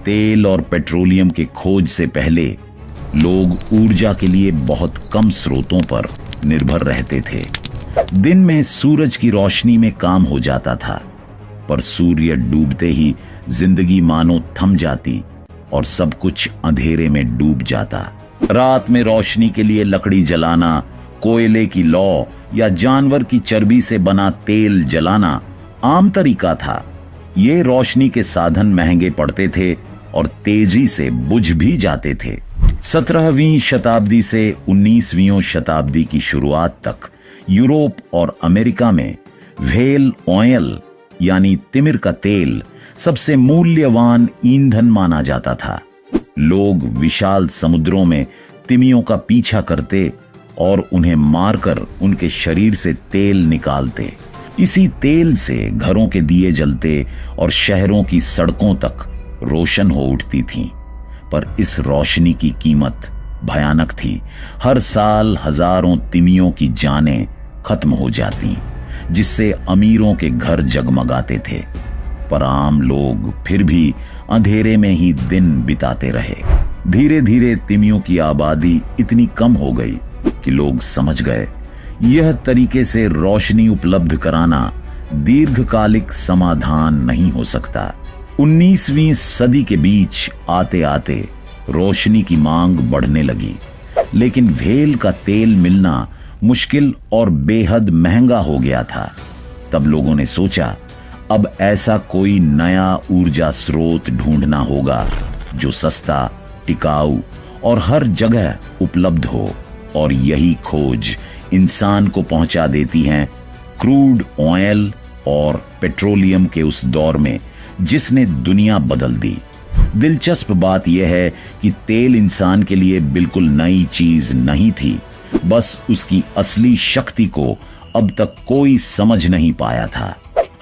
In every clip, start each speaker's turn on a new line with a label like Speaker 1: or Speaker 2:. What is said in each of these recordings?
Speaker 1: तेल और पेट्रोलियम के खोज से पहले लोग ऊर्जा के लिए बहुत कम स्रोतों पर निर्भर रहते थे। दिन में सूरज की रोशनी में काम हो जाता था, पर सूर्य डूबते ही जिंदगी मानो थम जाती और सब कुछ अंधेरे में डूब जाता। रात में रोशनी के लिए लकड़ी जलाना, कोयले की लौ या जानवर की चर्बी से बना तेल जलाना आम तरीका था। ये रोशनी के साधन महंगे पड़ते थे और तेजी से बुझ भी जाते थे। 17वीं शताब्दी से 19वीं शताब्दी की शुरुआत तक यूरोप और अमेरिका में व्हेल ऑयल यानी तिमिर का तेल सबसे मूल्यवान ईंधन माना जाता था। लोग विशाल समुद्रों में तिमियों का पीछा करते और उन्हें मारकर उनके शरीर से तेल निकालते। इसी तेल से घरों के दिए जलते और शहरों की सड़कों तक रोशन हो उठती थीं। पर इस रोशनी की कीमत भयानक थी। हर साल हजारों तिमियों की जानें खत्म हो जाती, जिससे अमीरों के घर जगमगाते थे। पर आम लोग फिर भी अंधेरे में ही दिन बिताते रहे। धीरे धीरे तिमियों की आबादी इतनी कम हो गई कि लोग समझ गए यह तरीके से रोशनी उपलब्ध कराना दीर्घकालिक समाधान नहीं हो सकता। 19वीं सदी के बीच आते आते रोशनी की मांग बढ़ने लगी, लेकिन व्हेल का तेल मिलना मुश्किल और बेहद महंगा हो गया था। तब लोगों ने सोचा अब ऐसा कोई नया ऊर्जा स्रोत ढूंढना होगा जो सस्ता, टिकाऊ और हर जगह उपलब्ध हो। और यही खोज इंसान को पहुंचा देती है क्रूड ऑयल और पेट्रोलियम के उस दौर में जिसने दुनिया बदल दी। दिलचस्प बात यह है कि तेल इंसान के लिए बिल्कुल नई चीज नहीं थी, बस उसकी असली शक्ति को अब तक कोई समझ नहीं पाया था।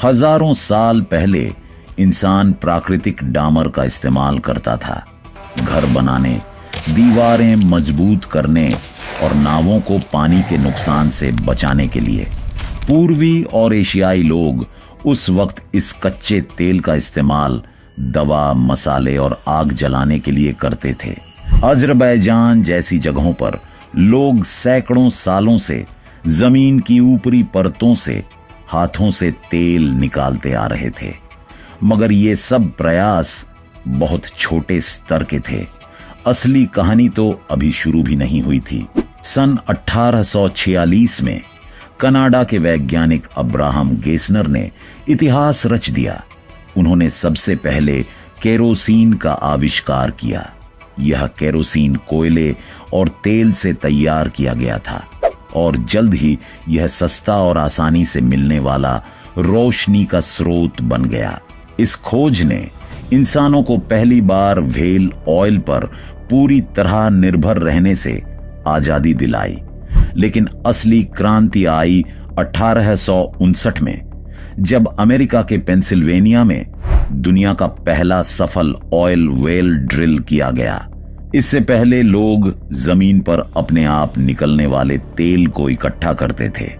Speaker 1: हजारों साल पहले इंसान प्राकृतिक डामर का इस्तेमाल करता था, घर बनाने, दीवारें मजबूत करने और नावों को पानी के नुकसान से बचाने के लिए। पूर्वी और एशियाई लोग उस वक्त इस कच्चे तेल का इस्तेमाल दवा, मसाले और आग जलाने के लिए करते थे। अजरबैजान जैसी जगहों पर लोग सैकड़ों सालों से जमीन की ऊपरी परतों से हाथों से तेल निकालते आ रहे थे, मगर ये सब प्रयास बहुत छोटे स्तर के थे। असली कहानी तो अभी शुरू भी नहीं हुई थी। सन 1846 में कनाडा के वैज्ञानिक अब्राहम गेसनर ने इतिहास रच दिया। उन्होंने सबसे पहले केरोसिन का आविष्कार किया। यह केरोसिन कोयले और तेल से तैयार किया गया था और जल्द ही यह सस्ता और आसानी से मिलने वाला रोशनी का स्रोत बन गया। इस खोज ने इंसानों को पहली बार व्हेल ऑयल पर पूरी तरह निर्भर रहने से आजादी दिलाई। लेकिन असली क्रांति आई 1859 में, जब अमेरिका के पेंसिल्वेनिया में दुनिया का पहला सफल ऑयल वेल ड्रिल किया गया। इससे पहले लोग जमीन पर अपने आप निकलने वाले तेल को इकट्ठा करते थे,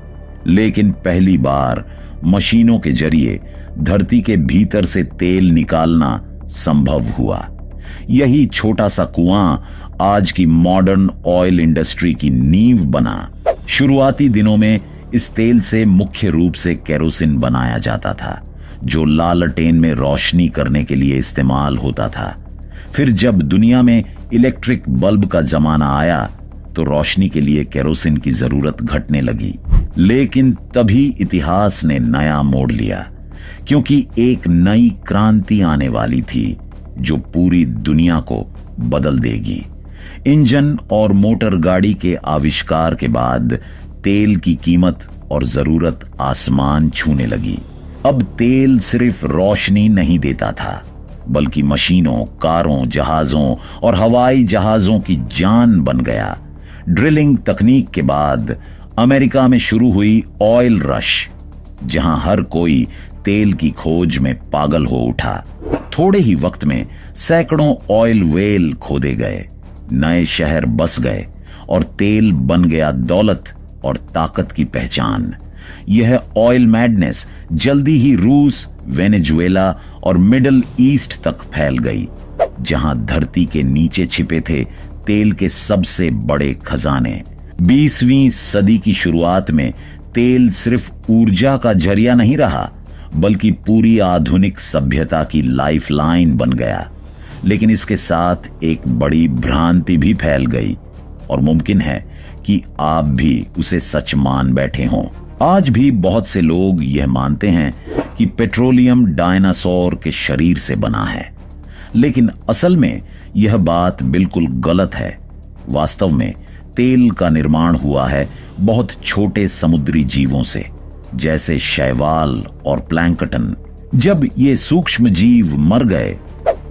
Speaker 1: लेकिन पहली बार मशीनों के जरिए धरती के भीतर से तेल निकालना संभव हुआ। यही छोटा सा कुआं आज की मॉडर्न ऑयल इंडस्ट्री की नींव बना। शुरुआती दिनों में इस तेल से मुख्य रूप से केरोसिन बनाया जाता था, जो लालटेन में रोशनी करने के लिए इस्तेमाल होता था। फिर जब दुनिया में इलेक्ट्रिक बल्ब का जमाना आया तो रोशनी के लिए केरोसिन की जरूरत घटने लगी। लेकिन तभी इतिहास ने नया मोड़ लिया, क्योंकि एक नई क्रांति आने वाली थी जो पूरी दुनिया को बदल देगी। इंजन और मोटर गाड़ी के आविष्कार के बाद तेल की कीमत और जरूरत आसमान छूने लगी। अब तेल सिर्फ रोशनी नहीं देता था, बल्कि मशीनों, कारों, जहाजों और हवाई जहाजों की जान बन गया। ड्रिलिंग तकनीक के बाद अमेरिका में शुरू हुई ऑयल रश, जहां हर कोई तेल की खोज में पागल हो उठा। थोड़े ही वक्त में सैकड़ों ऑयल वेल खोदे गए, नए शहर बस गए और तेल बन गया दौलत और ताकत की पहचान। यह ऑयल मैडनेस जल्दी ही रूस, वेनेजुएला और मिडिल ईस्ट तक फैल गई। जहां धरती के नीचे छिपे थे तेल के सबसे बड़े खजाने। 20वीं सदी की शुरुआत में तेल सिर्फ ऊर्जा का जरिया नहीं रहा, बल्कि पूरी आधुनिक सभ्यता की लाइफलाइन बन गया। लेकिन इसके साथ एक बड़ी भ्रांति भी फैल गई और मुमकिन है कि आप भी उसे सच मान बैठे हों। आज भी बहुत से लोग यह मानते हैं कि पेट्रोलियम डायनासोर के शरीर से बना है, लेकिन असल में यह बात बिल्कुल गलत है। वास्तव में तेल का निर्माण हुआ है बहुत छोटे समुद्री जीवों से, जैसे शैवाल और प्लैंकटन। जब ये सूक्ष्म जीव मर गए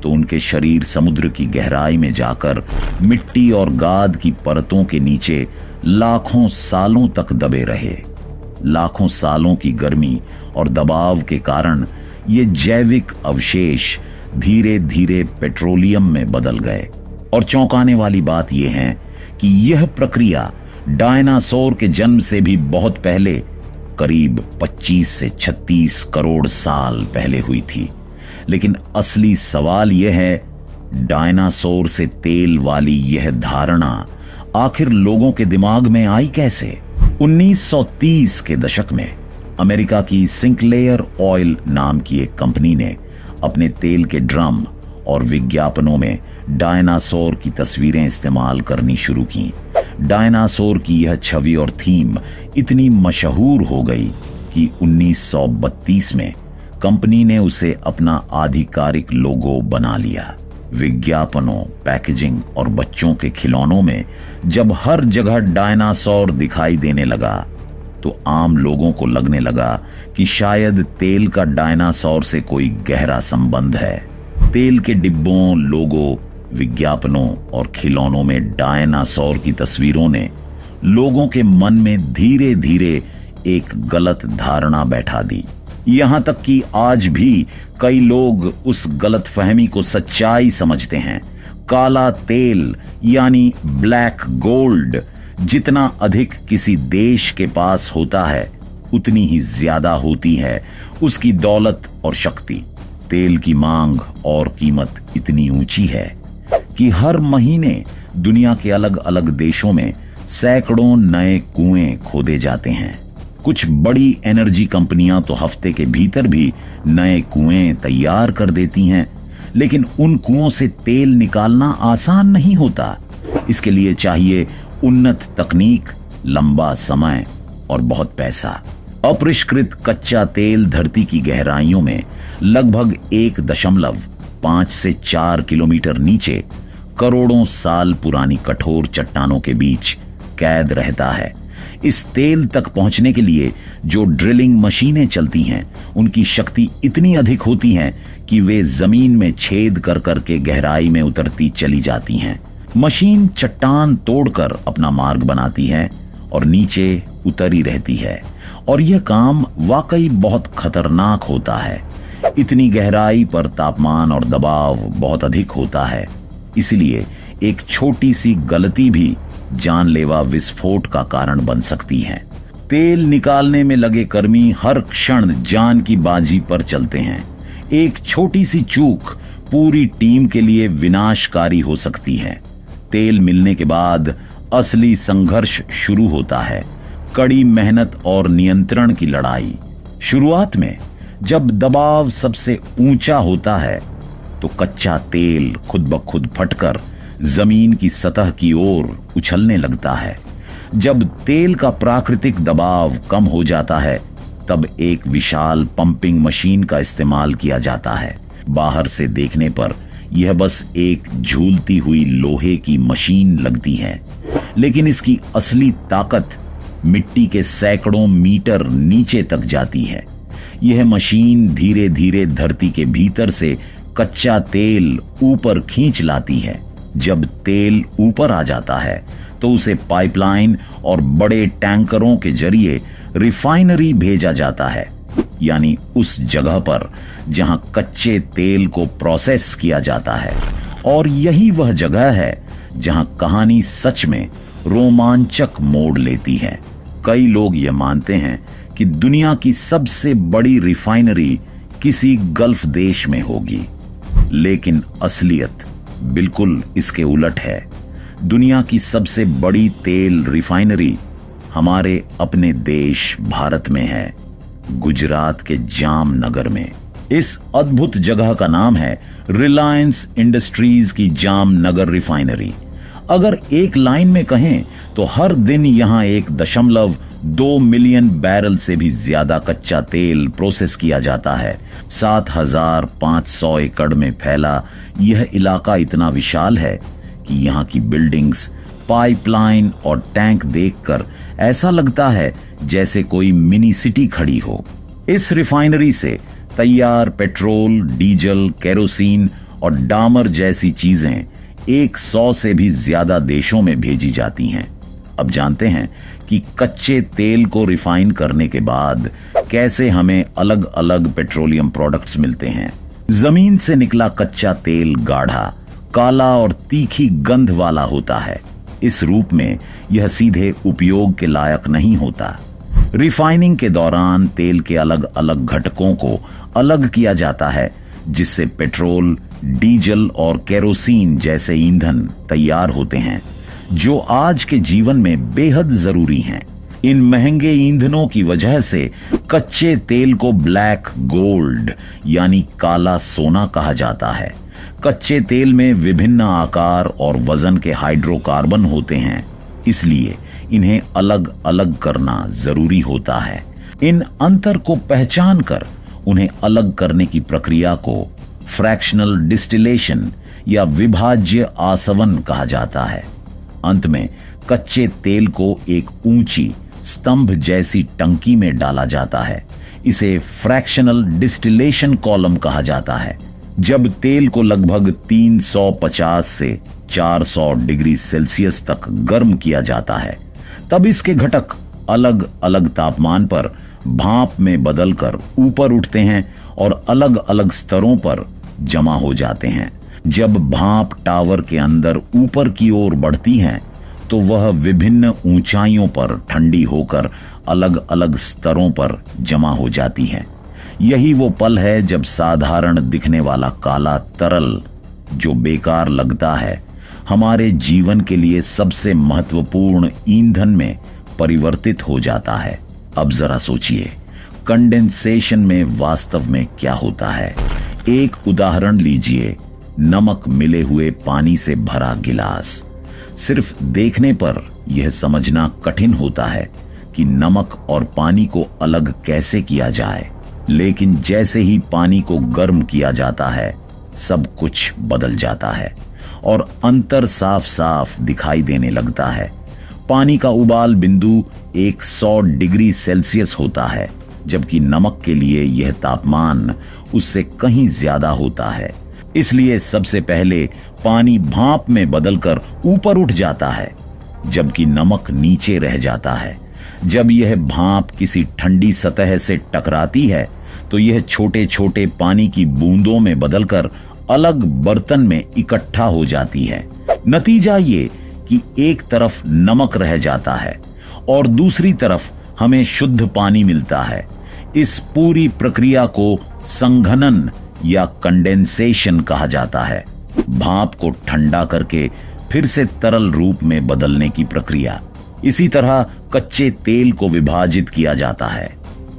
Speaker 1: तो उनके शरीर समुद्र की गहराई में जाकर मिट्टी और गाद की परतों के नीचे लाखों सालों तक दबे रहे। लाखों सालों की गर्मी और दबाव के कारण ये जैविक अवशेष धीरे धीरे पेट्रोलियम में बदल गए। और चौंकाने वाली बात यह है कि यह प्रक्रिया डायनासोर के जन्म से भी बहुत पहले, करीब 25 से 36 करोड़ साल पहले हुई थी। लेकिन असली सवाल यह है, डायनासोर से तेल वाली यह धारणा आखिर लोगों के दिमाग में आई कैसे? 1930 के दशक में अमेरिका की सिंक्लेयर ऑयल नाम की एक कंपनी ने अपने तेल के ड्रम और विज्ञापनों में डायनासोर की तस्वीरें इस्तेमाल करनी शुरू की। डायनासोर की यह छवि और थीम इतनी मशहूर हो गई कि 1932 में कंपनी ने उसे अपना आधिकारिक लोगो बना लिया। विज्ञापनों, पैकेजिंग और बच्चों के खिलौनों में जब हर जगह डायनासोर दिखाई देने लगा तो आम लोगों को लगने लगा कि शायद तेल का डायनासोर से कोई गहरा संबंध है। तेल के डिब्बों, लोगो, विज्ञापनों और खिलौनों में डायनासोर की तस्वीरों ने लोगों के मन में धीरे धीरे एक गलत धारणा बैठा दी। यहां तक कि आज भी कई लोग उस गलतफहमी को सच्चाई समझते हैं। काला तेल यानी ब्लैक गोल्ड जितना अधिक किसी देश के पास होता है, उतनी ही ज्यादा होती है उसकी दौलत और शक्ति। तेल की मांग और कीमत इतनी ऊंची है कि हर महीने दुनिया के अलग अलग देशों में सैकड़ों नए कुएं खोदे जाते हैं। कुछ बड़ी एनर्जी कंपनियां तो हफ्ते के भीतर भी नए कुएं तैयार कर देती हैं, लेकिन उन कुओं से तेल निकालना आसान नहीं होता। इसके लिए चाहिए उन्नत तकनीक, लंबा समय और बहुत पैसा। अपरिष्कृत कच्चा तेल धरती की गहराइयों में लगभग 1.5 से 4 किलोमीटर नीचे करोड़ों साल पुरानी कठोर चट्टानों के बीच कैद रहता है। इस तेल तक पहुंचने के लिए जो ड्रिलिंग मशीनें चलती हैं, उनकी शक्ति इतनी अधिक होती है कि वे जमीन में छेद कर करके गहराई में उतरती चली जाती हैं। मशीन चट्टान तोड़कर अपना मार्ग बनाती है और नीचे उतरी रहती है, और यह काम वाकई बहुत खतरनाक होता है। इतनी गहराई पर तापमान और दबाव बहुत अधिक होता है, इसलिए एक छोटी सी गलती भी जानलेवा विस्फोट का कारण बन सकती है। तेल निकालने में लगे कर्मी हर क्षण जान की बाजी पर चलते हैं। एक छोटी सी चूक पूरी टीम के लिए विनाशकारी हो सकती है। तेल मिलने के बाद असली संघर्ष शुरू होता है, कड़ी मेहनत और नियंत्रण की लड़ाई। शुरुआत में जब दबाव सबसे ऊंचा होता है तो कच्चा तेल खुद ब खुद फटकर जमीन की सतह की ओर उछलने लगता है। जब तेल का प्राकृतिक दबाव कम हो जाता है, तब एक विशाल पंपिंग मशीन का इस्तेमाल किया जाता है। बाहर से देखने पर यह बस एक झूलती हुई लोहे की मशीन लगती है, लेकिन इसकी असली ताकत मिट्टी के सैकड़ों मीटर नीचे तक जाती है। यह मशीन धीरे धीरे धरती के भीतर से कच्चा तेल ऊपर खींच लाती है। जब तेल ऊपर आ जाता है तो उसे पाइपलाइन और बड़े टैंकरों के जरिए रिफाइनरी भेजा जाता है, यानी उस जगह पर जहां कच्चे तेल को प्रोसेस किया जाता है। और यही वह जगह है जहां कहानी सच में रोमांचक मोड़ लेती है। कई लोग यह मानते हैं कि दुनिया की सबसे बड़ी रिफाइनरी किसी गल्फ देश में होगी, लेकिन असलियत बिल्कुल इसके उलट है। दुनिया की सबसे बड़ी तेल रिफाइनरी हमारे अपने देश भारत में है, गुजरात के जामनगर में। इस अद्भुत जगह का नाम है रिलायंस इंडस्ट्रीज की जामनगर रिफाइनरी। अगर एक लाइन में कहें तो हर दिन यहां 1.2 मिलियन बैरल से भी ज्यादा कच्चा तेल प्रोसेस किया जाता है। 7,500 एकड़ में फैला यह इलाका इतना विशाल है कि यहां की बिल्डिंग्स, पाइपलाइन और टैंक देखकर ऐसा लगता है जैसे कोई मिनी सिटी खड़ी हो। इस रिफाइनरी से तैयार पेट्रोल, डीजल, केरोसिन और डामर जैसी चीजें 100 से भी ज्यादा देशों में भेजी जाती हैं। अब जानते हैं कि कच्चे तेल को रिफाइन करने के बाद कैसे हमें अलग अलग पेट्रोलियम प्रोडक्ट्स मिलते हैं। जमीन से निकला कच्चा तेल गाढ़ा, काला और तीखी गंध वाला होता है। इस रूप में यह सीधे उपयोग के लायक नहीं होता। रिफाइनिंग के दौरान तेल के अलग अलग घटकों को अलग किया जाता है, जिससे पेट्रोल, डीजल और केरोसिन जैसे ईंधन तैयार होते हैं, जो आज के जीवन में बेहद जरूरी हैं। इन महंगे ईंधनों की वजह से कच्चे तेल को ब्लैक गोल्ड यानी काला सोना कहा जाता है। कच्चे तेल में विभिन्न आकार और वजन के हाइड्रोकार्बन होते हैं, इसलिए इन्हें अलग अलग करना जरूरी होता है। इन अंतर को पहचान कर उन्हें अलग करने की प्रक्रिया को फ्रैक्शनल डिस्टिलेशन या विभाज्य आसवन कहा जाता है। अंत में कच्चे तेल को एक ऊंची स्तंभ जैसी टंकी में डाला जाता है। इसे फ्रैक्शनल डिस्टिलेशन कॉलम कहा जाता है। जब तेल को लगभग 350 से 400 डिग्री सेल्सियस तक गर्म किया जाता है, तब इसके घटक अलग अलग तापमान पर भाप में बदलकर ऊपर उठते हैं और अलग अलग स्तरों पर जमा हो जाते हैं। जब भाप टावर के अंदर ऊपर की ओर बढ़ती है तो वह विभिन्न ऊंचाइयों पर ठंडी होकर अलग अलग स्तरों पर जमा हो जाती है। यही वो पल है जब साधारण दिखने वाला काला तरल, जो बेकार लगता है, हमारे जीवन के लिए सबसे महत्वपूर्ण ईंधन में परिवर्तित हो जाता है। अब जरा सोचिए, कंडेंसेशन में वास्तव में क्या होता है। एक उदाहरण लीजिए, नमक मिले हुए पानी से भरा गिलास। सिर्फ देखने पर यह समझना कठिन होता है कि नमक और पानी को अलग कैसे किया जाए, लेकिन जैसे ही पानी को गर्म किया जाता है, सब कुछ बदल जाता है और अंतर साफ साफ दिखाई देने लगता है। पानी का उबाल बिंदु 100 डिग्री सेल्सियस होता है, जबकि नमक के लिए यह तापमान उससे कहीं ज्यादा होता है। इसलिए सबसे पहले पानी भाप में बदलकर ऊपर उठ जाता है, जबकि नमक नीचे रह जाता है। जब यह भाप किसी ठंडी सतह से टकराती है तो यह छोटे छोटे पानी की बूंदों में बदलकर अलग बर्तन में इकट्ठा हो जाती है। नतीजा ये कि एक तरफ नमक रह जाता है और दूसरी तरफ हमें शुद्ध पानी मिलता है। इस पूरी प्रक्रिया को संघनन या कंडेंसेशन कहा जाता है। भाप को ठंडा करके फिर से तरल रूप में बदलने की प्रक्रिया। इसी तरह कच्चे तेल को विभाजित किया जाता है।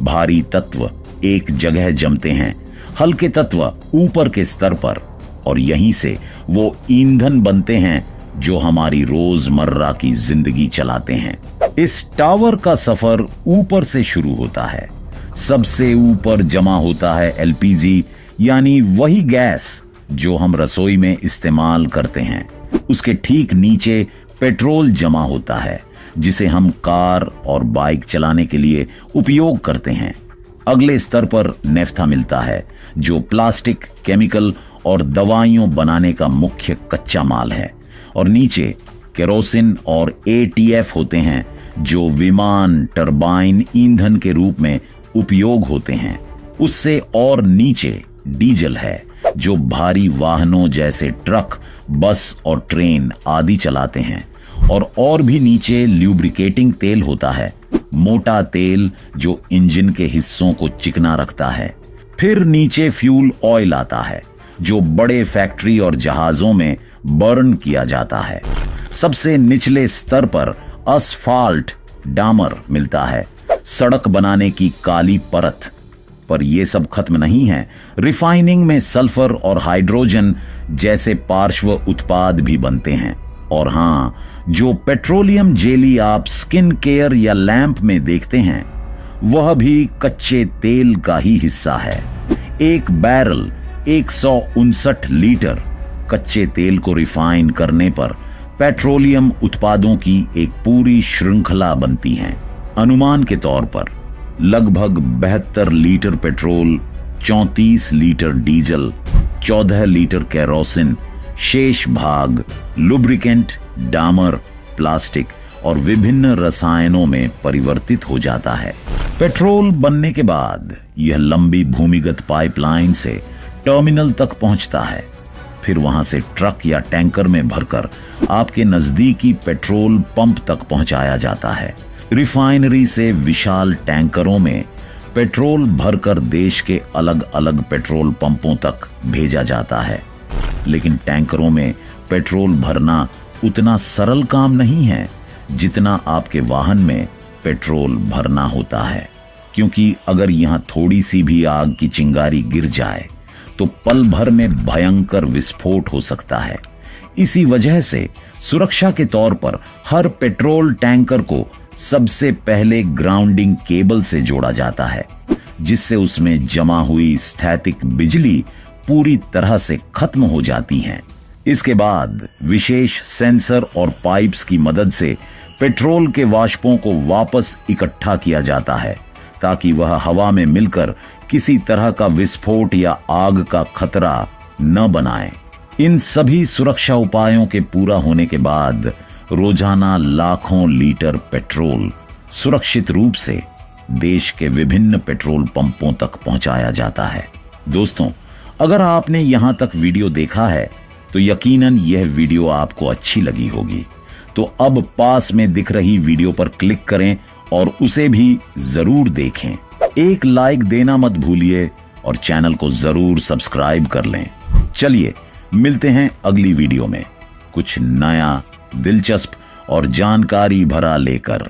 Speaker 1: भारी तत्व एक जगह जमते हैं, हल्के तत्व ऊपर के स्तर पर, और यहीं से वो ईंधन बनते हैं जो हमारी रोजमर्रा की जिंदगी चलाते हैं। इस टावर का सफर ऊपर से शुरू होता है। सबसे ऊपर जमा होता है एलपीजी, यानी वही गैस जो हम रसोई में इस्तेमाल करते हैं। उसके ठीक नीचे पेट्रोल जमा होता है, जिसे हम कार और बाइक चलाने के लिए उपयोग करते हैं। अगले स्तर पर नेफ्था मिलता है, जो प्लास्टिक, केमिकल और दवाइयों बनाने का मुख्य कच्चा माल है। और नीचे केरोसिन और एटीएफ होते हैं, जो विमान टरबाइन ईंधन के रूप में उपयोग होते हैं। उससे और नीचे डीजल है, जो भारी वाहनों जैसे ट्रक, बस और ट्रेन आदि चलाते हैं। और भी नीचे ल्यूब्रिकेटिंग तेल होता है, मोटा तेल जो इंजन के हिस्सों को चिकना रखता है। फिर नीचे फ्यूल ऑयल आता है, जो बड़े फैक्ट्री और जहाजों में बर्न किया जाता है। सबसे निचले स्तर पर असफाल्ट डामर मिलता है, सड़क बनाने की काली परत। पर यह सब खत्म नहीं है। रिफाइनिंग में सल्फर और हाइड्रोजन जैसे पार्श्व उत्पाद भी बनते हैं। और हां, जो पेट्रोलियम जेली आप स्किन केयर या लैंप में देखते हैं, वह भी कच्चे तेल का ही हिस्सा है। एक बैरल 159 लीटर कच्चे तेल को रिफाइन करने पर पेट्रोलियम उत्पादों की एक पूरी श्रृंखला बनती है। अनुमान के तौर पर लगभग 72 litre petrol, 34 litre diesel, 14 litre kerosene, शेष भाग लुब्रिकेंट, डामर, प्लास्टिक और विभिन्न रसायनों में परिवर्तित हो जाता है। पेट्रोल बनने के बाद यह लंबी भूमिगत पाइपलाइन से टर्मिनल तक पहुंचता है। फिर वहां से ट्रक या टैंकर में भरकर आपके नजदीकी पेट्रोल पंप तक पहुंचाया जाता है। रिफाइनरी से विशाल टैंकरों में पेट्रोल भरकर देश के अलग अलग पेट्रोल पंपों तक भेजा जाता है। लेकिन टैंकरों में पेट्रोल भरना उतना सरल काम नहीं है जितना आपके वाहन में पेट्रोल भरना होता है, क्योंकि अगर यहां थोड़ी सी भी आग की चिंगारी गिर जाए तो पल भर में भयंकर विस्फोट हो सकता है। इसी वजह से सुरक्षा के तौर पर हर पेट्रोल टैंकर को सबसे पहले ग्राउंडिंग केबल से जोड़ा जाता है, जिससे उसमें जमा हुई स्थैतिक बिजली पूरी तरह से खत्म हो जाती है। इसके बाद विशेष सेंसर और पाइप्स की मदद से पेट्रोल के वाष्पों को वापस इकट्ठा किया जाता है, ताकि वह हवा में मिलकर किसी तरह का विस्फोट या आग का खतरा न बनाए। इन सभी सुरक्षा उपायों के पूरा होने के बाद रोजाना लाखों लीटर पेट्रोल सुरक्षित रूप से देश के विभिन्न पेट्रोल पंपों तक पहुंचाया जाता है। दोस्तों, अगर आपने यहां तक वीडियो देखा है तो यकीनन यह वीडियो आपको अच्छी लगी होगी। तो अब पास में दिख रही वीडियो पर क्लिक करें और उसे भी जरूर देखें। एक लाइक देना मत भूलिए और चैनल को जरूर सब्सक्राइब कर लें। चलिए मिलते हैं अगली वीडियो में कुछ नया, दिलचस्प और जानकारी भरा लेकर।